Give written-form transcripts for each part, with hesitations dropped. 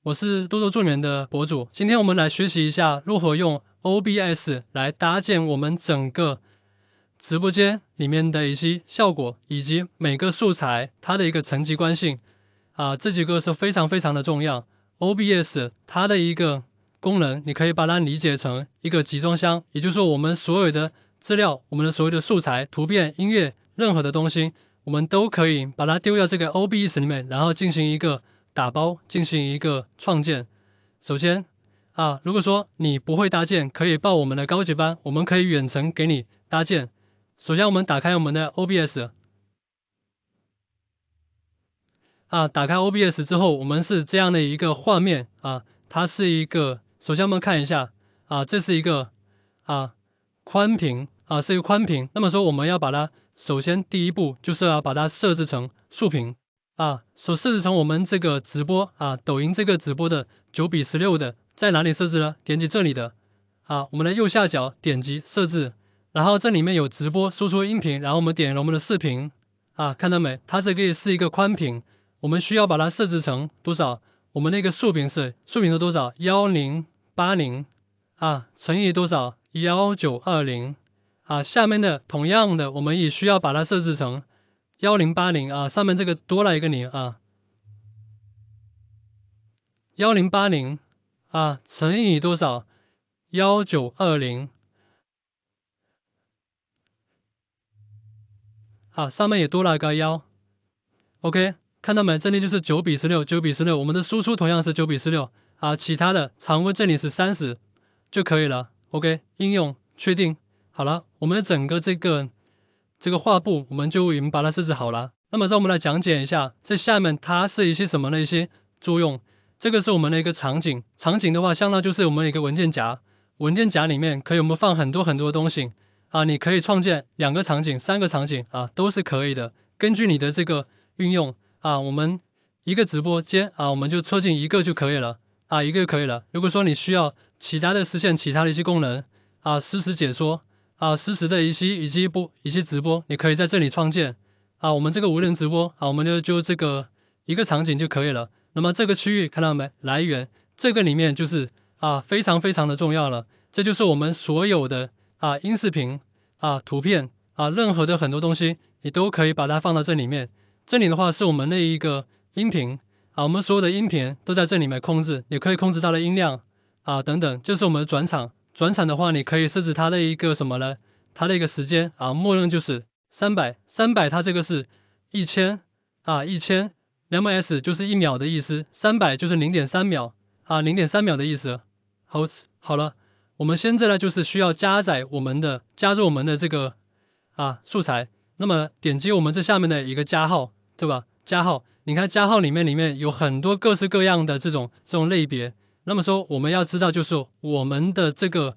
我是多多助眠的博主。今天我们来学习一下如何用 OBS 来搭建我们整个直播间里面的一些效果，以及每个素材它的一个层级关系。这几个是非常非常的重要。OBS 它的一个功能，你可以把它理解成一个集装箱，也就是说我们所有的资料、我们的所有的素材、图片、音乐，任何的东西，我们都可以把它丢到这个 OBS 里面，然后进行一个打包，进行一个创建。首先如果说你不会搭建，可以报我们的高级班，我们可以远程给你搭建。首先我们打开我们的 OBS。打开 OBS 之后，我们是这样的一个画面它是一个，首先我们看一下这是一个宽屏是一个宽屏。那么说我们要把它，首先第一步就是要把它设置成竖屏设置成我们这个直播抖音这个直播的9:16的，在哪里设置呢？点击这里的我们的右下角点击设置，然后这里面有直播输出音频，然后我们点了我们的视频看到没？它这个是一个宽屏。我们需要把它设置成多少？我们那个竖屏是多少？1080乘以多少？1920下面的同样的，我们也需要把它设置成1080上面这个多了一个零1080乘以多少？1920上面也多了一个1。OK。看到没？这里就是9:16，9:16，我们的输出同样是9:16其他的常温这里是30就可以了。OK， 应用确定好了，我们的整个这个画布我们就已经把它设置好了。那么让我们来讲解一下，这下面它是一些什么的一些作用。这个是我们的一个场景，场景的话相当就是我们的一个文件夹，文件夹里面可以我们放很多很多东西你可以创建2个场景、3个场景都是可以的，根据你的这个运用。我们一个直播间我们就戳进一个就可以了一个就可以了。如果说你需要其他的实现其他的一些功能实时解说实时的一些直播，你可以在这里创建我们这个无人直播我们就这个一个场景就可以了。那么这个区域看到没？来源这个里面就是非常非常的重要了，这就是我们所有的音视频图片任何的很多东西，你都可以把它放到这里面。这里的话是我们的一个音频我们所有的音频都在这里面控制，也可以控制它的音量等等。这是我们的转场，转场的话你可以设置它的一个什么呢？它的一个时间默认就是300它这个是10001000 2ms 就是1秒的意思，300就是0.3秒0.3秒的意思。好了，我们现在呢就是需要加入我们的这个素材。那么点击我们这下面的一个加号，对吧？加号，你看加号里面有很多各式各样的这种类别。那么说我们要知道就是我们的这个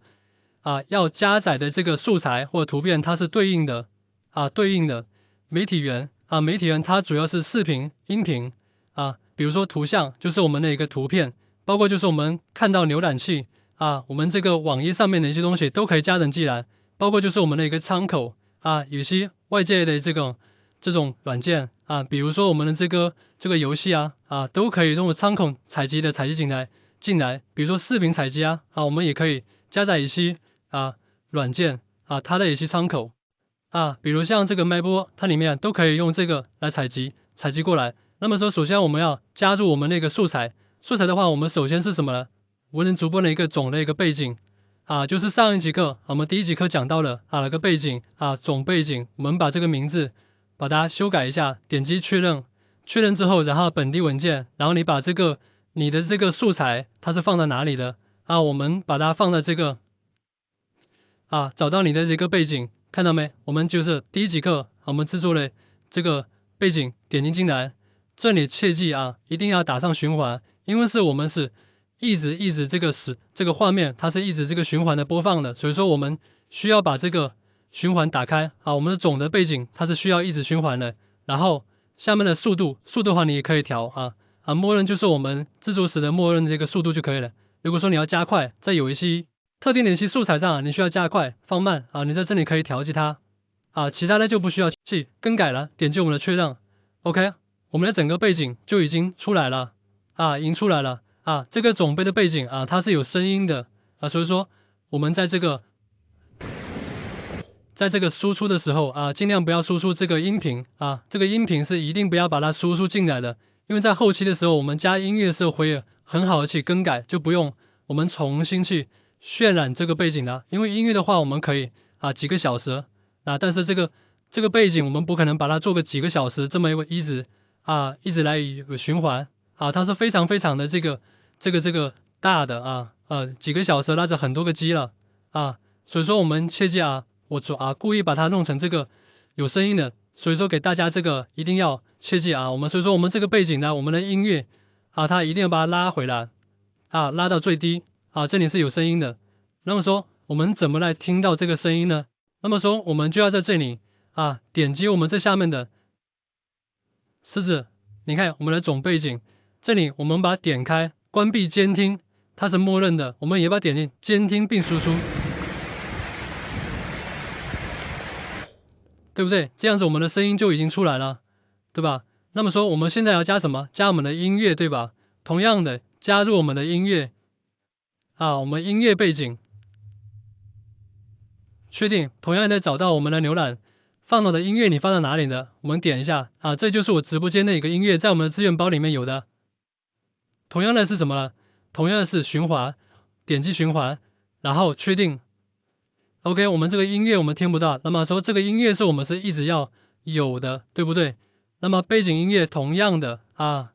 要加载的这个素材或图片，它是对应的媒体源媒体源它主要是视频、音频比如说图像就是我们的一个图片，包括就是我们看到浏览器我们这个网页上面的一些东西都可以加载进来，包括就是我们的一个窗口有些外界的这种软件比如说我们的这个游戏都可以用窗口采集进来，比如说视频采集我们也可以加载一些软件它的一些窗口比如像这个麦播，它里面都可以用这个来采集过来。那么说，首先我们要加入我们那个素材的话，我们首先是什么呢？无人主播的一个总的一个背景就是上一节课我们第1节课讲到了那个背景总背景，我们把这个名字把它修改一下，点击确认，确认之后，然后本地文件，然后你把你的这个素材它是放在哪里的我们把它放在这个找到你的这个背景，看到没？我们就是第1节课我们制作了这个背景，点击进来，这里切记一定要打上循环，因为我们是一直这个画面它是一直这个循环的播放的，所以说我们需要把这个循环打开我们的总的背景它是需要一直循环的。然后下面的速度的话你也可以调默认就是我们制作时的默认这个速度就可以了。如果说你要加快，在有一些特定的一些素材上你需要加快放慢你在这里可以调节它其他的就不需要去更改了，点击我们的确认 OK， 我们的整个背景就已经出来了已经出来了啊，这个总杯的背景啊，它是有声音的啊，所以说我们在这个输出的时候啊，尽量不要输出这个音频啊，这个音频是一定不要把它输出进来的，因为在后期的时候，我们加音乐的时候会很好的去更改，就不用我们重新去渲染这个背景了。因为音乐的话，我们可以啊几个小时啊，但是这个背景我们不可能把它做个几个小时这么一直来循环啊，它是非常非常的这个大的几个小时拉着很多个 G 了啊，所以说我们切记啊。我故意把它弄成这个有声音的，所以说给大家这个一定要切记啊。所以说我们这个背景呢，我们的音乐啊，它一定要把它拉回来啊，拉到最低啊，这里是有声音的。那么说我们怎么来听到这个声音呢？那么说我们就要在这里啊，点击我们这下面的狮子，你看我们的总背景，这里我们把它点开，关闭监听，它是默认的，我们也把它点进监听并输出。对不对？这样子我们的声音就已经出来了，对吧？那么说我们现在要加什么？加我们的音乐，对吧？同样的，加入我们的音乐啊，我们音乐背景，确定。同样的，找到我们的浏览放到的音乐，你放到哪里的？我们点一下啊，这就是我直播间的一个音乐，在我们的资源包里面有的。同样的是什么呢？同样的是循环，点击循环，然后确定。OK， 我们这个音乐我们听不到，那么说这个音乐是我们是一直要有的，对不对？那么背景音乐同样的啊，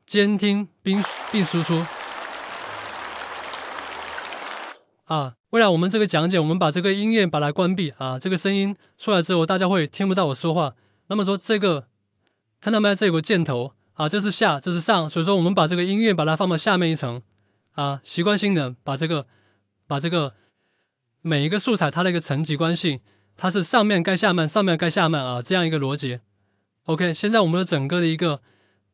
监听并输出啊。为了我们这个讲解，我们把这个音乐把它关闭啊，这个声音出来之后，大家会听不到我说话。那么说这个看到没有？这有个箭头啊，这是下，这是上，所以说我们把这个音乐把它放到下面一层啊，习惯性的把这个每一个素材它的一个层级关系，它是上面盖下面，上面盖下面啊，这样一个逻辑。OK， 现在我们的整个的一个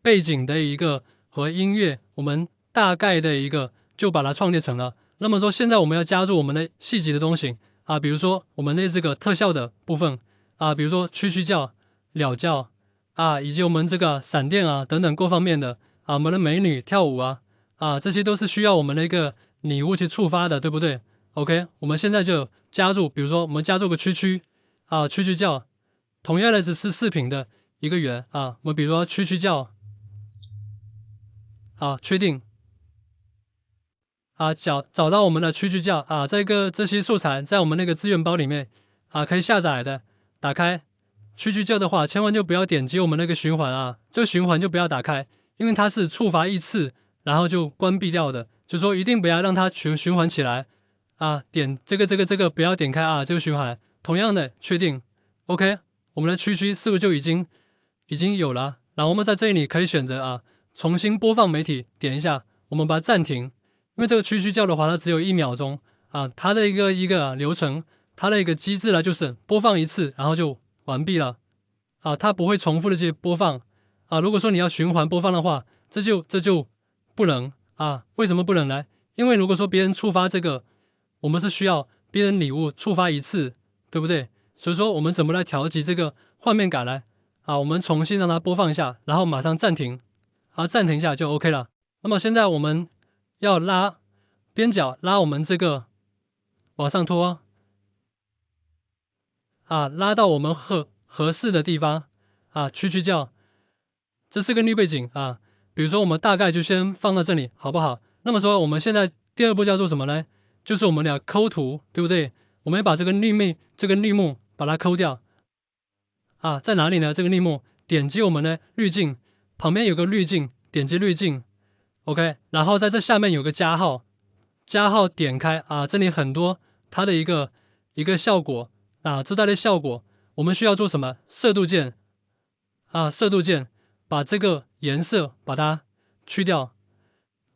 背景的一个和音乐，我们大概的一个就把它创建成了。那么说现在我们要加入我们的细节的东西啊，比如说我们的这个特效的部分啊，比如说蛐蛐叫、鸟叫啊，以及我们这个闪电啊等等各方面的啊，我们的美女跳舞啊，这些都是需要我们的一个礼物去触发的，对不对？ OK， 我们现在就加入，比如说我们加入个蛐蛐啊，蛐蛐叫，同样的只是视频的一个源啊，我们比如说蛐蛐叫啊，确定啊，找到我们的蛐蛐叫啊，这些素材在我们那个资源包里面啊可以下载的，打开蛐蛐叫的话，千万就不要点击我们那个循环啊，这个循环就不要打开，因为它是触发一次然后就关闭掉的，就说一定不要让它循环起来。啊，点这个不要点开啊，这个循环同样的确定 ，OK， 我们的区区是不是就已经有了？然后我们在这里可以选择啊，重新播放媒体，点一下，我们把它暂停，因为这个区区叫的话，它只有1秒钟啊，它的一个流程，它的一个机制呢，就是播放一次，然后就完毕了啊，它不会重复的去播放啊。如果说你要循环播放的话，这就不能啊，为什么不能呢？因为如果说别人触发这个。我们是需要别人礼物触发一次，对不对？所以说我们怎么来调节这个画面感呢？啊，我们重新让它播放一下，然后马上暂停，啊，暂停一下就 OK 了。那么现在我们要拉边角，拉我们这个往上拖，啊，拉到我们合适的地方，啊，蛐蛐叫，这是个绿背景啊。比如说我们大概就先放到这里，好不好？那么说我们现在第二步要做什么呢？就是我们俩抠图，对不对？我们要把这个绿幕把它抠掉啊，在哪里呢？这个绿幕点击我们的滤镜，旁边有个滤镜，点击滤镜 ，OK， 然后在这下面有个加号，加号点开啊，这里很多它的一个效果啊，自带的效果，我们需要做什么？色度键啊，色度键把这个颜色把它去掉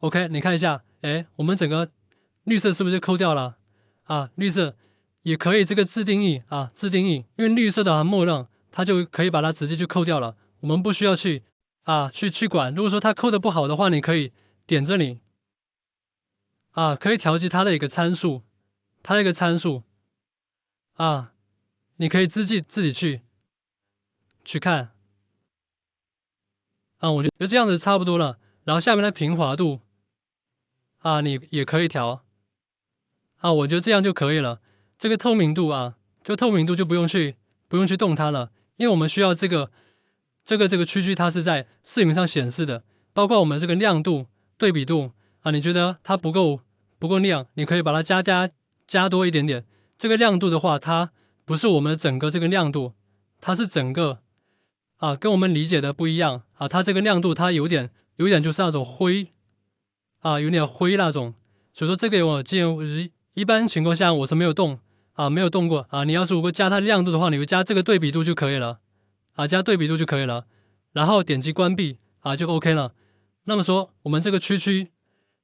，OK， 你看一下，哎，我们整个。绿色是不是就抠掉了啊？绿色也可以这个自定义啊，自定义，因为绿色的话默认它就可以把它直接就抠掉了，我们不需要去去管。如果说它抠的不好的话，你可以点这里啊，可以调节它的一个参数，啊，你可以自己去看啊，我觉得这样子差不多了。然后下面的平滑度啊，你也可以调啊，我觉得这样就可以了。这个透明度啊，透明度就不用去动它了，因为我们需要这个区区它是在视频上显示的，包括我们这个亮度、对比度啊，你觉得它不够亮，你可以把它加多一点点。这个亮度的话，它不是我们的整个这个亮度，它是整个啊，跟我们理解的不一样啊。它这个亮度它有点就是那种灰啊，有点灰那种，所以说这个我建议一般情况下我是没有动啊，没有动过啊。你要是如果加它的亮度的话，你就加这个对比度就可以了啊，加对比度就可以了，然后点击关闭啊就 OK 了。那么说我们这个区区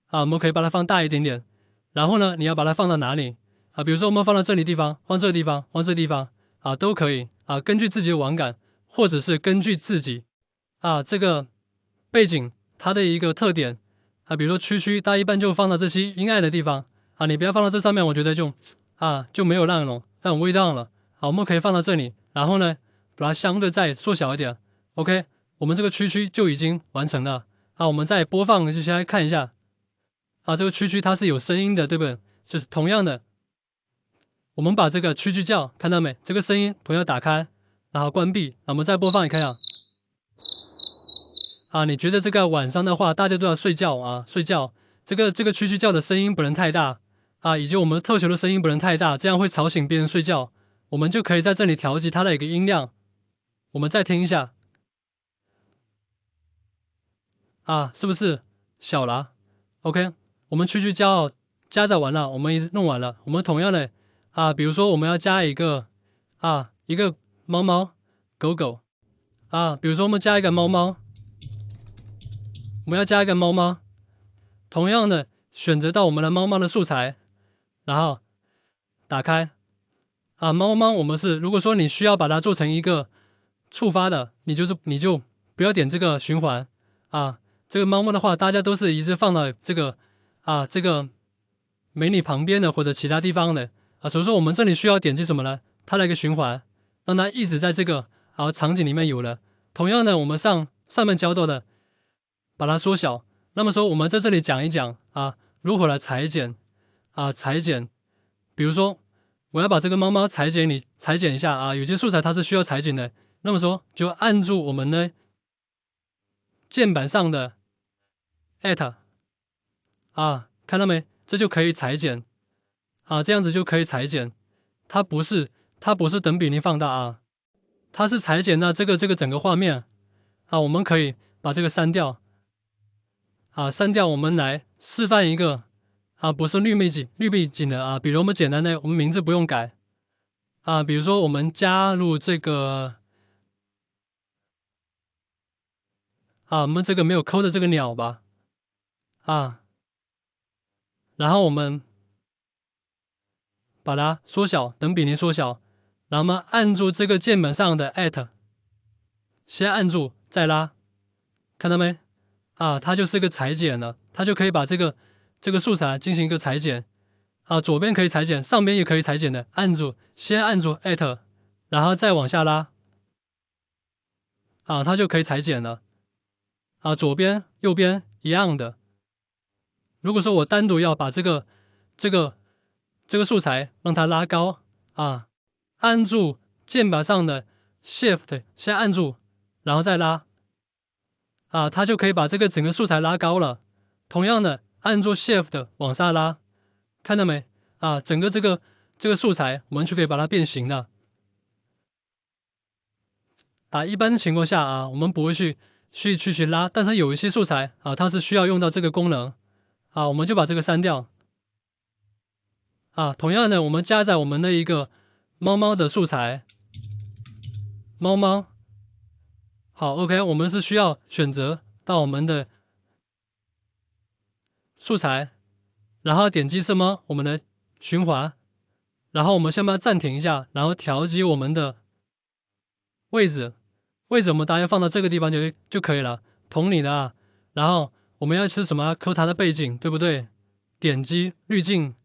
啊，我们可以把它放大一点点，然后呢，你要把它放到哪里啊？比如说我们放到这里地方，放这个地方，放这个地方啊，都可以啊，根据自己的网感，或者是根据自己啊这个背景它的一个特点啊，比如说区区，它一般就放到这些阴暗的地方啊，你不要放到这上面，我觉得就没有那种微亮了。好，我们可以放到这里，然后呢，把它相对再缩小一点。OK，我们这个区区就已经完成了。啊，我们再播放，就先来看一下。啊，这个区区它是有声音的，对不对？就是同样的，我们把这个区区叫看到没？这个声音同样打开，然后关闭。我们再播放，你看一下。啊，你觉得这个晚上的话，大家都要睡觉啊，睡觉。这个区区叫的声音不能太大啊，以及我们特殊的声音不能太大，这样会吵醒别人睡觉。我们就可以在这里调节它的一个音量。我们再听一下。啊，是不是小了 ？OK，我们区区加载完了，我们弄完了。我们同样的啊，比如说我们要加一个猫猫、狗狗啊，比如说我们加一个猫猫，我们要加一个猫猫，同样的选择到我们的猫猫的素材，然后打开啊，猫猫我们是如果说你需要把它做成一个触发的，你就不要点这个循环啊。这个猫猫的话，大家都是一直放到这个美女旁边的或者其他地方的啊，所以说我们这里需要点击什么呢？它的一个循环，让它一直在这个场景里面有了。同样的，我们上面教到的，把它缩小。那么说我们在这里讲一讲啊，如何来裁剪啊，裁剪。比如说我要把这个猫猫裁剪一下啊，有些素材它是需要裁剪的。那么说就按住我们的键盘上的 at 啊，看到没？这就可以裁剪啊，这样子就可以裁剪。它不是等比例放大啊，它是裁剪的这个整个画面啊。我们可以把这个删掉啊，删掉。我们来示范一个啊，不是绿背景的啊，比如我们简单的，我们名字不用改啊，比如说我们加入这个啊，我们这个没有抠的这个鸟吧啊。然后我们把它缩小，等比例缩小，然后我们按住这个键盘上的 at， 先按住再拉，看到没？啊，它就是个裁剪了，它就可以把这个素材进行一个裁剪啊，左边可以裁剪，上边也可以裁剪的，先按住 at， 然后再往下拉啊，它就可以裁剪了啊，左边右边一样的。如果说我单独要把这个素材让它拉高啊，按住键盘上的 Shift， 先按住，然后再拉啊，它就可以把这个整个素材拉高了。同样的，按住 Shift 往下拉，看到没啊？整个这个素材我们就可以把它变形了啊。一般情况下啊，我们不会去拉，但是有一些素材啊，它是需要用到这个功能啊，我们就把这个删掉。啊，同样的，我们加载我们的一个猫猫的素材，猫猫，好 ，OK， 我们是需要选择到我们的素材，然后点击什么？我们的循环，然后我们先把它暂停一下，然后调节我们的位置，我们大约放到这个地方就可以了。同理的啊，然后我们要吃什么？抠它的背景，对不对？点击滤镜，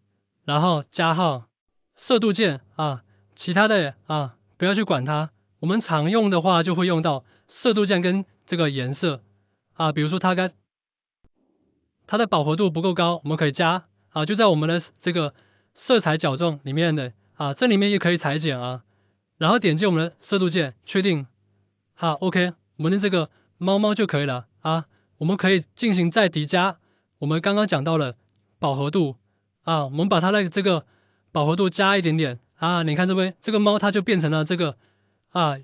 然后加号。色度键啊，其他的啊不要去管它。我们常用的话就会用到色度键跟这个颜色啊，比如说它它的饱和度不够高，我们可以加啊，就在我们的这个色彩矫正里面的啊，这里面也可以裁剪啊，然后点击我们的色度键，确定，好 ，OK， 我们的这个猫猫就可以了啊，我们可以进行再叠加我们刚刚讲到了饱和度啊，我们把它的这个饱和度加一点点啊，你看这边这个猫它就变成了这个啊，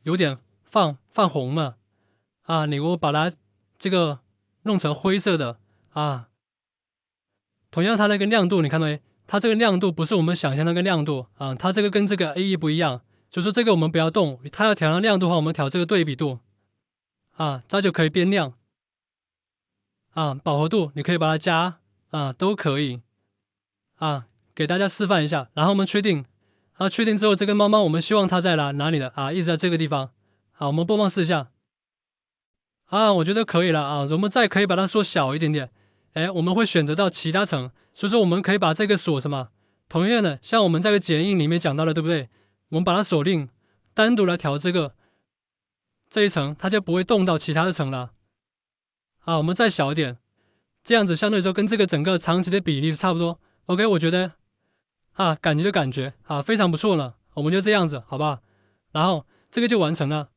有点泛红了啊，你给我把它这个弄成灰色的啊。同样，它那个亮度你看到没？它这个亮度不是我们想象那个亮度啊，它这个跟这个 AE 不一样，所以说这个我们不要动。它要调亮亮度的话，我们调这个对比度啊，它就可以变亮啊。饱和度你可以把它加啊，都可以啊。给大家示范一下，然后我们确定啊，确定之后，这个猫猫我们希望它在哪里的啊？一直在这个地方。好，我们播放试一下啊，我觉得可以了啊，我们再可以把它缩小一点点。哎，我们会选择到其他层，所以说我们可以把这个锁什么？同样的，像我们这个剪映里面讲到的，对不对？我们把它锁定，单独来调这一层，它就不会动到其他的层了。啊，我们再小一点，这样子相对来说跟这个整个长期的比例是差不多。OK，我觉得啊，感觉啊，非常不错了。我们就这样子，好不好？然后这个就完成了。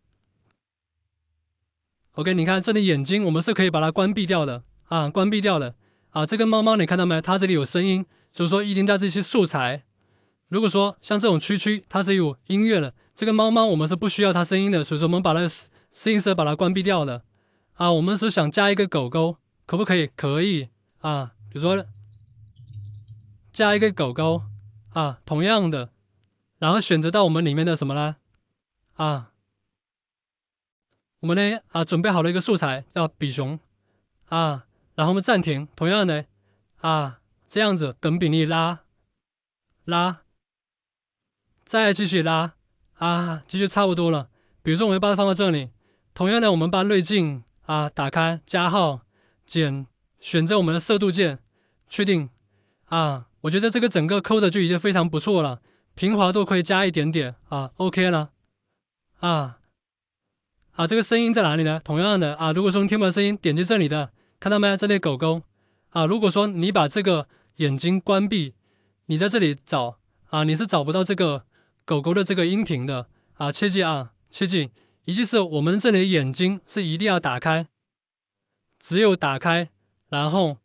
OK，你看这里眼睛，我们是可以把它关闭掉的啊，关闭掉的啊。这个猫猫你看到没？它这里有声音，所以说一定在这些素材。如果说像这种区它是有音乐的，这个猫猫我们是不需要它声音的，所以说我们把那个适应色把它关闭掉的啊。我们是想加一个狗狗，可不可以？可以啊，比如说加一个狗狗啊，同样的，然后选择到我们里面的什么呢？啊。我们呢啊准备好了一个素材叫比熊啊，然后我们暂停，同样的啊这样子等比例拉，再继续拉啊，这就差不多了。比如说我们把它放到这里，同样的我们把滤镜啊打开，加号减，选择我们的色度键，确定啊，我觉得这个整个抠的就已经非常不错了，平滑度可以加一点点啊 ，OK 了啊。啊，这个声音在哪里呢？同样的啊，如果说你听不到声音，点击这里的，看到没？这里狗狗啊，如果说你把这个眼睛关闭，你在这里找啊，你是找不到这个狗狗的这个音频的啊，切记啊，切记，也就是我们这里的眼睛是一定要打开，只有打开，然后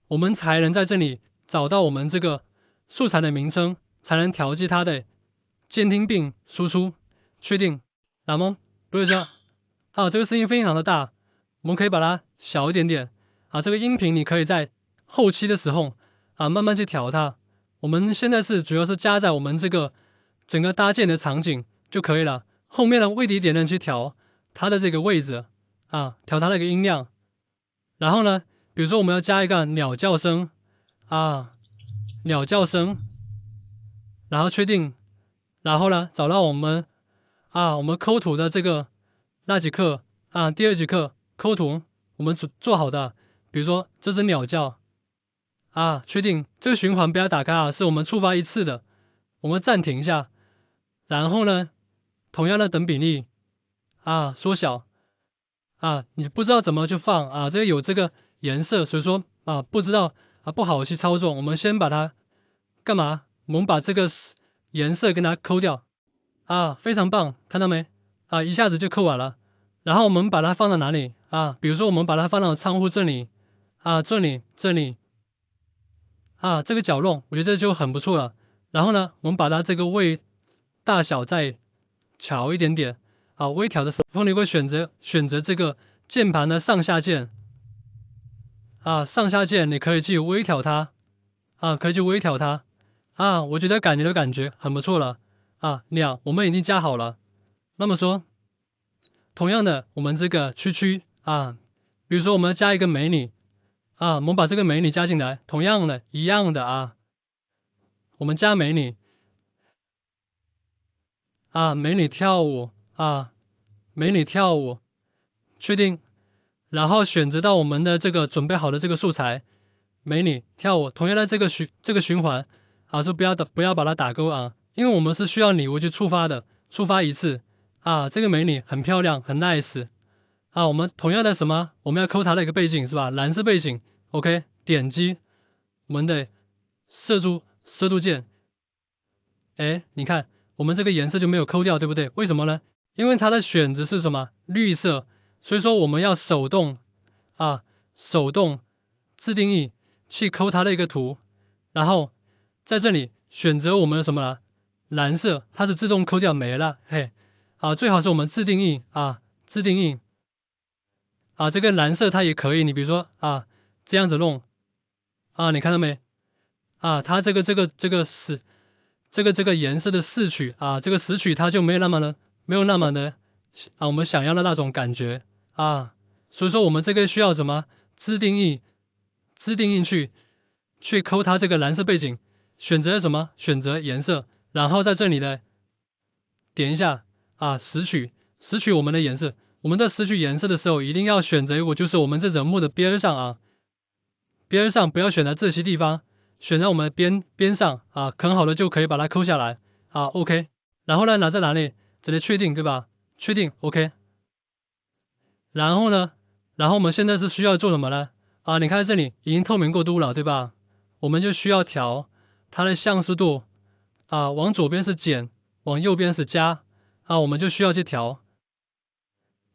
我们才能在这里找到我们这个素材的名称，才能调节它的监听并输出，确定，那么不是这样。啊，这个声音非常的大，我们可以把它小一点点啊。这个音频你可以在后期的时候啊慢慢去调它。我们现在是主要是加在我们这个整个搭建的场景就可以了。后面的位低点呢去调它的这个位置啊，调它的一个音量。然后呢，比如说我们要加一个鸟叫声啊，鸟叫声，然后确定，然后呢找到我们抠图的这个。那几课啊，第二节课抠图，我们做好的，比如说这只鸟叫啊，确定这个循环不要打开啊，是我们触发一次的，我们暂停一下，然后呢，同样的等比例啊，缩小啊，你不知道怎么去放啊，这个有这个颜色，所以说啊，不知道啊，不好去操作，我们先把它干嘛？我们把这个颜色跟它抠掉啊，非常棒，看到没？啊，一下子就抠完了。然后我们把它放到哪里啊？比如说我们把它放到窗户这里啊，这里啊，这个角落，我觉得这就很不错了。然后呢，我们把它这个位大小再调一点点啊，微调的时候你会选择这个键盘的上下键啊，上下键你可以去微调它啊，可以去微调它啊，我觉得感觉很不错了啊。鸟我们已经加好了。那么说，同样的，我们这个区啊，比如说我们要加一个美女啊，我们把这个美女加进来，同样的，一样的啊，我们加美女啊，美女跳舞啊，美女跳舞，确定，然后选择到我们的这个准备好的这个素材，美女跳舞，同样的这个循环啊，是不要把它打勾啊，因为我们是需要礼物去触发的，触发一次。啊，这个美女很漂亮，很 nice 啊。我们同样的什么，我们要抠它的一个背景是吧？蓝色背景 OK， 点击我们的色度键，哎，你看我们这个颜色就没有抠掉，对不对？为什么呢？因为它的选择是什么？绿色，所以说我们要手动自定义去抠它的一个图，然后在这里选择我们的什么了？蓝色，它是自动抠掉没了，嘿，最好是我们自定义这个蓝色它也可以，你比如说这样子弄你看到没？它这个颜色的视曲这个视曲它就没有那么的我们想要的那种感觉所以说我们这个需要什么自定义去抠它这个蓝色背景，选择什么？选择颜色，然后在这里呢点一下拾取我们的颜色。我们在拾取颜色的时候，一定要选择一个就是我们这人物的边上边上不要选在这些地方，选在我们的边上啃好了就可以把它抠下来OK。然后呢拿在哪里？这里确定对吧？确定 OK。然后呢，然后我们现在是需要做什么呢？你看这里已经透明过度了对吧？我们就需要调它的像素度往左边是减，往右边是加我们就需要去调。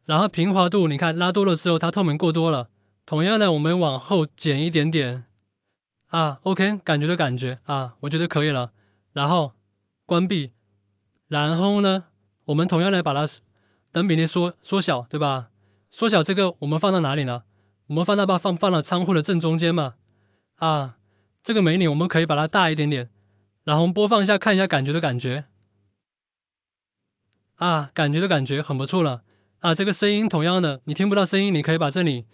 然后平滑度你看拉多了之后它透明过多了，同样的我们往后减一点点OK， 感觉我觉得可以了。然后关闭，然后呢，我们同样的把它等比例缩小，对吧？缩小这个我们放到哪里呢？我们放到仓库的正中间嘛这个美女我们可以把它大一点点，然后我们播放一下看一下感觉感觉很不错了这个声音同样的你听不到声音，你可以把这里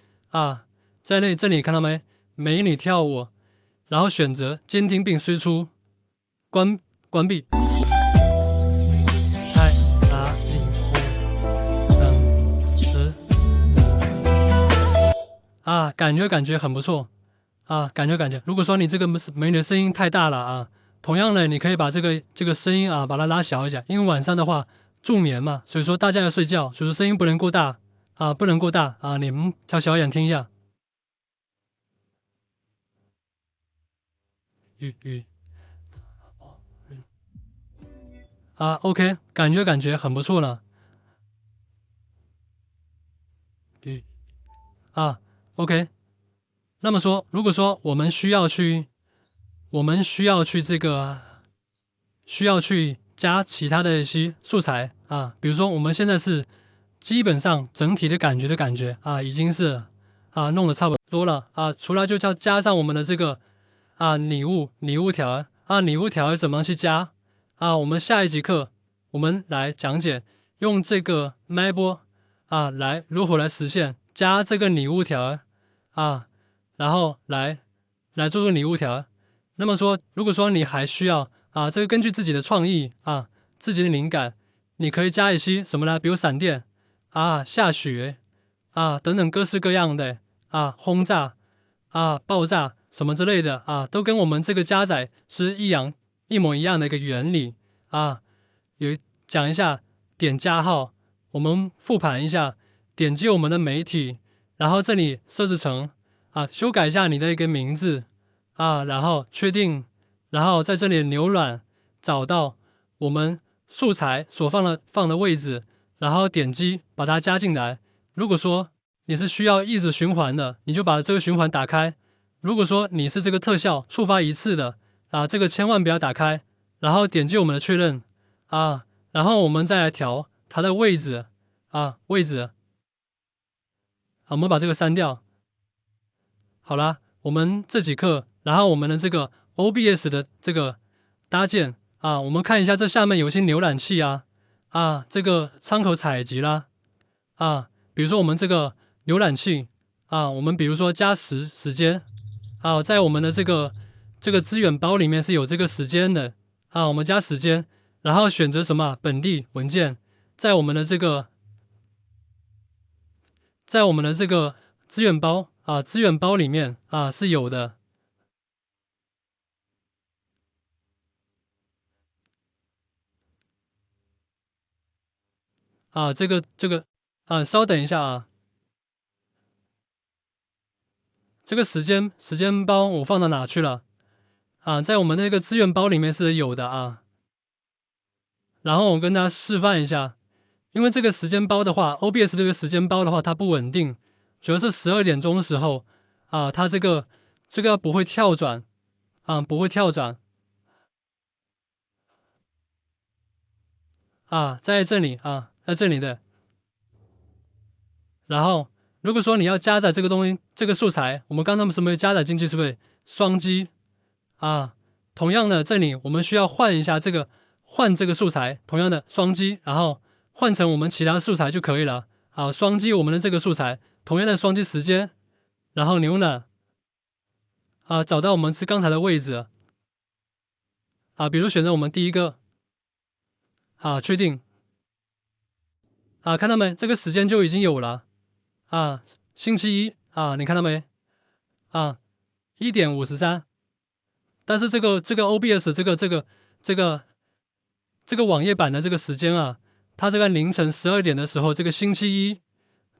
在这里看到没？美女跳舞。然后选择监听并输出，关闭。菜哪里火等吃感觉很不错感觉。如果说你这个美女的声音太大了同样的你可以把这个声音把它拉小一点，因为晚上的话助眠嘛，所以说大家要睡觉，所以说声音不能过大不能过大你们调小一点听一下。OK， 感觉很不错了。OK。那么说，如果说我们需要去加其他的一些素材比如说我们现在是基本上整体的感觉已经是弄得差不多了除了就加上我们的这个拟物条拟物条怎么去加我们下一节课我们来讲解用这个 MapBoard来如何来实现加这个拟物条然后来做拟物条。那么说，如果说你还需要这个根据自己的创意自己的灵感，你可以加一些什么呢？比如闪电下雪等等各式各样的轰炸爆炸什么之类的都跟我们这个加载是一模一样的一个原理有讲一下点加号，我们复盘一下，点击我们的媒体，然后这里设置成修改一下你的一个名字然后确定，然后在这里浏览找到我们素材所放的位置，然后点击把它加进来。如果说你是需要一直循环的，你就把这个循环打开。如果说你是这个特效触发一次的这个千万不要打开，然后点击我们的确认然后我们再来调它的位置我们把这个删掉。好了，我们这节课，然后我们的这个 OBS 的这个搭建我们看一下这下面有些浏览器这个窗口采集啦比如说我们这个浏览器我们比如说加时间在我们的这个资源包里面是有这个时间的我们加时间，然后选择什么本地文件，在我们的这个资源包里面是有的这个稍等一下这个时间包我放到哪去了？在我们那个资源包里面是有的啊。然后我跟大家示范一下，因为这个时间包的话 ，OBS 这个时间包的话它不稳定，主要是12点钟的时候它这个不会跳转不会跳转在这里在这里的。然后如果说你要加载这个东西，这个素材，我们刚才是没有加载进去，是不是？双击同样的，这里我们需要换一下换这个素材，同样的双击，然后换成我们其他素材就可以了。双击我们的这个素材，同样的双击时间，然后牛呢找到我们刚才的位置比如选择我们第一个确定看到没？这个时间就已经有了星期一你看到没？1点53。但是这个 OBS 这个网页版的这个时间它这个凌晨12点的时候，这个星期一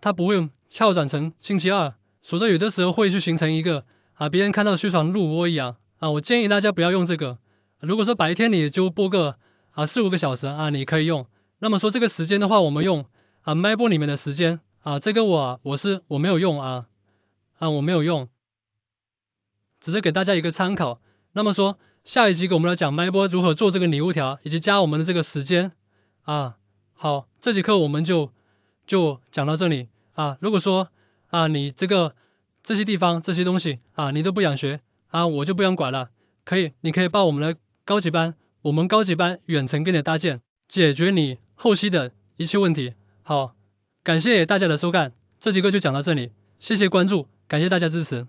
它不会跳转成星期二，所以有的时候会去形成一个别人看到就像录播一样我建议大家不要用这个。如果说白天你就播个4-5个小时你可以用。那么说这个时间的话，我们用麦播里面的时间这个我没有用我没有用，只是给大家一个参考。那么说下一集我们来讲麦播如何做这个礼物条，以及加我们的这个时间好，这节课我们就讲到这里如果说你这些地方这些东西你都不想学我就不想管了，你可以报我们的高级班，我们高级班远程给你搭建，解决你后期的一切问题。好，感谢大家的收看，这节课就讲到这里，谢谢关注，感谢大家支持。